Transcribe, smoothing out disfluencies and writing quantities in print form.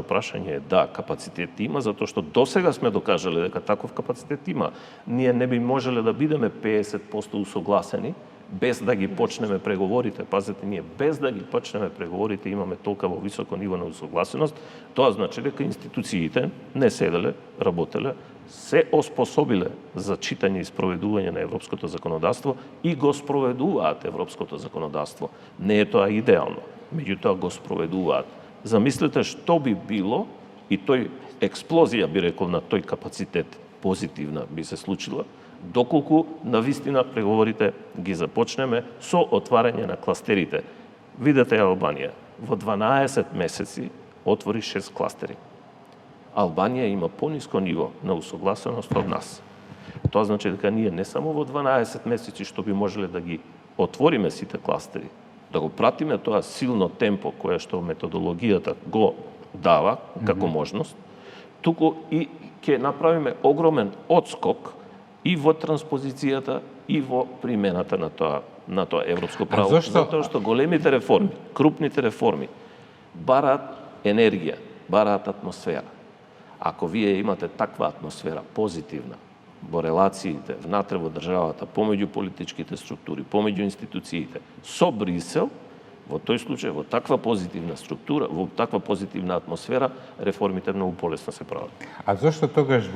прашање е да, капацитет има, затоа што досега сме докажале дека таков капацитет има. Ние не би можеле да бидеме 50% усогласени без да ги почнеме преговорите. Пазете, ние без да ги почнеме преговорите имаме толкова високо ниво на усогласеност, тоа значи дека институциите не седеле, работеле, се оспособиле за читање и спроведување на европското законодавство и го спроведуваат европското законодавство. Не е тоа идеално, меѓутоа го спроведуваат. Замислете што би било и тој експлозија би рекол на тој капацитет позитивна би се случила, доколку навистина преговорите ги започнеме со отварање на кластерите. Видете Албанија, во 12 месеци отвори 6 кластери. Албанија има пониско ниво на усогласеност од нас. Тоа значи дека ние не само во 12 месеци што би можеле да ги отвориме сите кластери, да го пратиме тоа силно темпо кое што методологијата го дава како можност, туку и ќе направиме огромен отскок и во транспозицијата и во примената на тоа европско право. Затоа што големите реформи, крупните реформи бараат енергија, бараат атмосфера. Ако вие имате таква атмосфера позитивна во релациите внатре во државата, помеѓу политичките структури, помеѓу институциите, со Брисел, во тој случај, во таква позитивна структура, во таква позитивна атмосфера, реформите многу полесно се прават. А зошто тогаш во